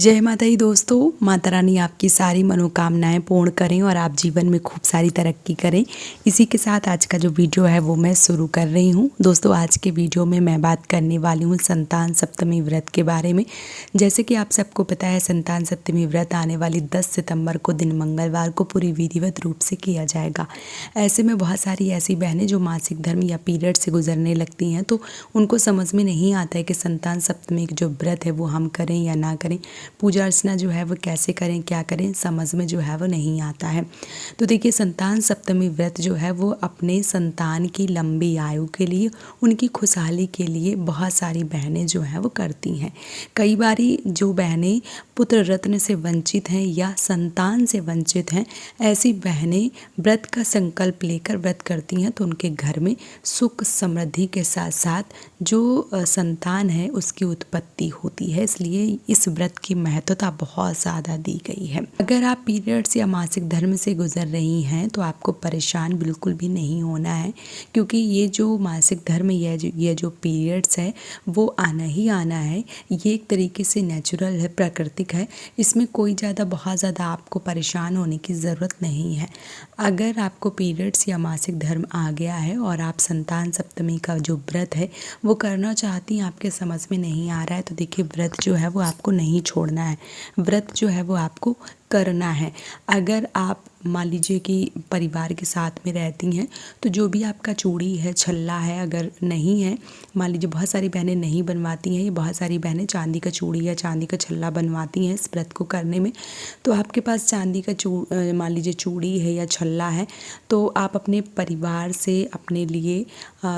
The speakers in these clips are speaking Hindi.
जय माता दी दोस्तों। माता रानी आपकी सारी मनोकामनाएं पूर्ण करें और आप जीवन में खूब सारी तरक्की करें। इसी के साथ आज का जो वीडियो है वो मैं शुरू कर रही हूँ। दोस्तों आज के वीडियो में मैं बात करने वाली हूँ संतान सप्तमी व्रत के बारे में। जैसे कि आप सबको पता है संतान सप्तमी व्रत आने वाली 10 सितंबर को दिन मंगलवार को पूरी विधिवत रूप से किया जाएगा। ऐसे में बहुत सारी ऐसी बहनें जो मासिक धर्म या पीरियड से गुजरने लगती हैं तो उनको समझ में नहीं आता है कि संतान सप्तमी जो व्रत है वो हम करें या ना करें, पूजा अर्चना जो है वो कैसे करें, क्या करें, समझ में जो है वो नहीं आता है। तो देखिए संतान सप्तमी व्रत जो है वो अपने संतान की लंबी आयु के लिए, उनकी खुशहाली के लिए बहुत सारी बहनें जो है वो करती हैं। कई बारी जो बहनें पुत्र रत्न से वंचित हैं या संतान से वंचित हैं, ऐसी बहनें व्रत का संकल्प लेकर व्रत करती हैं तो उनके घर में सुख समृद्धि के साथ साथ जो संतान है उसकी उत्पत्ति होती है। इसलिए इस व्रत की महत्वता बहुत ज़्यादा दी गई है। अगर आप पीरियड्स या मासिक धर्म से गुजर रही हैं तो आपको परेशान बिल्कुल भी नहीं होना है, क्योंकि ये जो मासिक धर्म ये जो पीरियड्स है वो आना ही आना है। ये एक तरीके से नेचुरल है, प्राकृतिक है। इसमें कोई बहुत ज़्यादा आपको परेशान होने की ज़रूरत नहीं है। अगर आपको पीरियड्स या मासिक धर्म आ गया है और आप संतान सप्तमी का जो व्रत है वो करना चाहती हैं, आपके समझ में नहीं आ रहा है, तो देखिए व्रत जो है वो आपको नहीं छोड़ना है, व्रत जो है वो आपको करना है। अगर आप मान लीजिए कि परिवार के साथ में रहती हैं तो जो भी आपका चूड़ी है, छल्ला है, अगर नहीं है, मान लीजिए बहुत सारी बहनें नहीं बनवाती हैं, ये बहुत सारी बहनें चांदी का चूड़ी या चांदी का छल्ला बनवाती हैं इस व्रत को करने में। तो आपके पास चांदी का मान लीजिए चूड़ी है या छल्ला है तो आप अपने परिवार से अपने लिए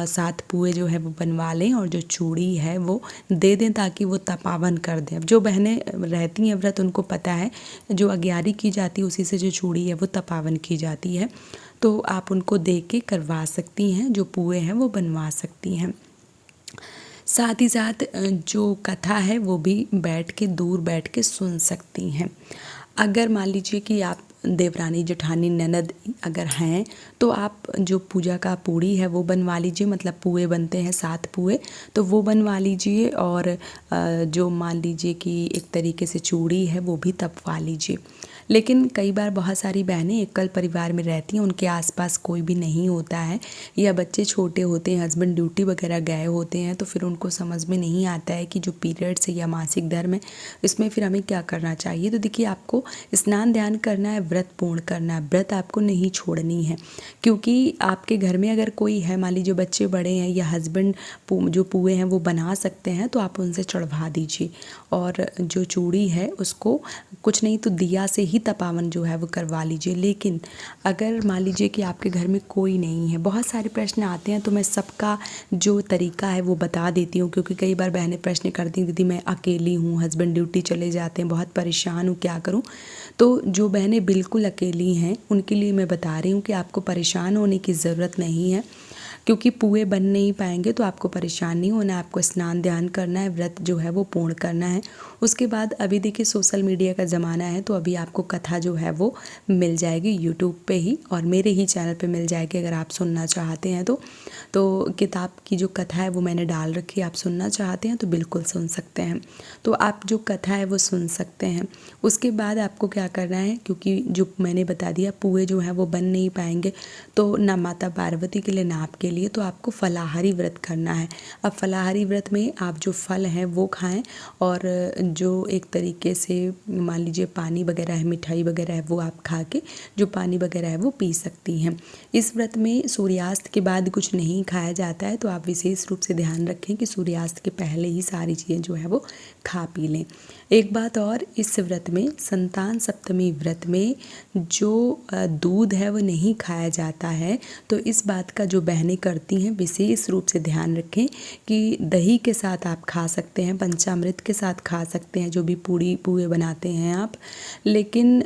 7 पुए जो है वो बनवा लें और जो चूड़ी है वो दे दें ताकि वो तपावन कर दें। अब जो बहनें रहती हैं व्रत उनको पता है जो अग्यारी की जाती है उसी से जो चूड़ी है वो तपावन की जाती है, तो आप उनको दे के करवा सकती हैं, जो पुए हैं वो बनवा सकती हैं। साथ ही साथ जो कथा है वो भी बैठ के दूर बैठ के सुन सकती हैं। अगर मान लीजिए कि आप देवरानी जेठानी ननद अगर हैं तो आप जो पूजा का पूड़ी है वो बनवा लीजिए, मतलब पुए बनते हैं 7 पुए तो वो बनवा लीजिए, और जो मान लीजिए कि एक तरीके से चूड़ी है वो भी तपवा लीजिए। लेकिन कई बार बहुत सारी बहनें एकल परिवार में रहती हैं, उनके आसपास कोई भी नहीं होता है या बच्चे छोटे होते हैं, हस्बैंड ड्यूटी वगैरह गए होते हैं, तो फिर उनको समझ में नहीं आता है कि जो पीरियड्स है या मासिक धर्म है इसमें फिर हमें क्या करना चाहिए। तो देखिए आपको स्नान ध्यान करना है, व्रत पूर्ण करना है, व्रत आपको नहीं छोड़नी है। क्योंकि आपके घर में अगर कोई है, मान लीजिए बच्चे बड़े हैं या हस्बैंड जो पुए हैं वो बना सकते हैं तो आप उनसे चढ़वा दीजिए, और जो चूड़ी है उसको कुछ नहीं तो दिया से ही तपावन जो है वो करवा लीजिए। लेकिन अगर मान लीजिए कि आपके घर में कोई नहीं है, बहुत सारे प्रश्न आते हैं तो मैं सबका जो तरीका है वो बता देती हूँ, क्योंकि कई बार बहनें प्रश्न करती हैं दीदी मैं अकेली हूँ, हस्बैंड ड्यूटी चले जाते हैं, बहुत परेशान हूँ, क्या करूँ। तो जो बहनें बिल्कुल अकेली हैं उनके लिए मैं बता रही हूँ कि आपको परेशान होने की ज़रूरत नहीं है, क्योंकि पुए बन नहीं पाएंगे तो आपको परेशान नहीं होना है। आपको स्नान ध्यान करना है, व्रत जो है वो पूर्ण करना है। उसके बाद अभी देखिए सोशल मीडिया का ज़माना है तो अभी आपको कथा जो है वो मिल जाएगी यूट्यूब पे ही, और मेरे ही चैनल पे मिल जाएगी। अगर आप सुनना चाहते हैं तो किताब की जो कथा है वो मैंने डाल रखी है, आप सुनना चाहते हैं तो बिल्कुल सुन सकते हैं। तो आप जो कथा है वो सुन सकते हैं। उसके बाद आपको क्या करना है, क्योंकि जो मैंने बता दिया पुए जो है वो बन नहीं पाएंगे तो ना माता पार्वती के लिए ना आपके लिए, तो आपको फलाहारी व्रत करना है। अब फलाहारी व्रत में आप जो फल हैं वो खाएं, और जो एक तरीके से मान लीजिए पानी वगैरह है, मिठाई वगैरह है, वो आप खा के जो पानी वगैरह है वो पी सकती हैं। इस व्रत में सूर्यास्त के बाद कुछ नहीं खाया जाता है, तो आप विशेष रूप से ध्यान रखें कि सूर्यास्त के पहले ही सारी चीज़ें जो है वो खा पी लें। एक बात और, इस व्रत में संतान सप्तमी व्रत में जो दूध है वो नहीं खाया जाता है, तो इस बात का जो बहनें करती हैं विशेष रूप से ध्यान रखें कि दही के साथ आप खा सकते हैं, पंचामृत के साथ खा सकते हैं, जो भी पूड़ी पुए बनाते हैं आप। लेकिन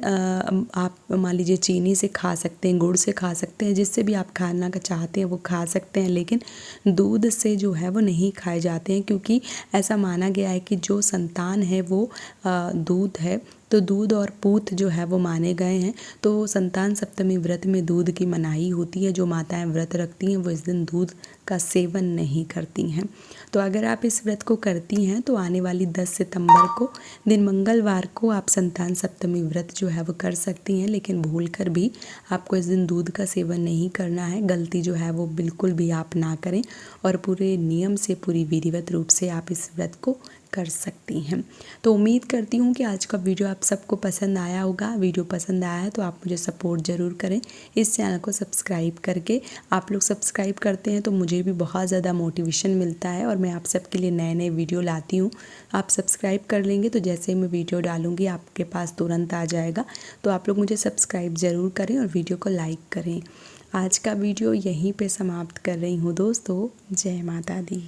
आप मान लीजिए चीनी से खा सकते हैं, गुड़ से खा सकते हैं, जिससे भी आप खाना का चाहते हैं वो खा सकते हैं, लेकिन दूध से जो है वो नहीं खाए जाते हैं, क्योंकि ऐसा माना गया है कि जो संतान है वो दूध है तो दूध और पूत जो है वो माने गए हैं। तो संतान सप्तमी व्रत में दूध की मनाही होती है। जो माताएं व्रत रखती हैं वो इस दिन दूध का सेवन नहीं करती हैं। तो अगर आप इस व्रत को करती हैं तो आने वाली 10 सितंबर को दिन मंगलवार को आप संतान सप्तमी व्रत जो है वो कर सकती हैं, लेकिन भूलकर भी आपको इस दिन दूध का सेवन नहीं करना है। गलती जो है वो बिल्कुल भी आप ना करें और पूरे नियम से, पूरी विधिवत रूप से आप इस व्रत को कर सकती हैं। तो उम्मीद करती हूँ कि आज का वीडियो आप सबको पसंद आया होगा। वीडियो पसंद आया है तो आप मुझे सपोर्ट ज़रूर करें इस चैनल को सब्सक्राइब करके। आप लोग सब्सक्राइब करते हैं तो मुझे भी बहुत ज़्यादा मोटिवेशन मिलता है और मैं आप सबके लिए नए नए वीडियो लाती हूँ। आप सब्सक्राइब कर लेंगे तो जैसे ही मैं वीडियो डालूँगी आपके पास तुरंत आ जाएगा। तो आप लोग मुझे सब्सक्राइब ज़रूर करें और वीडियो को लाइक करें। आज का वीडियो यहीं पे समाप्त कर रही हूँ दोस्तों। जय माता दी।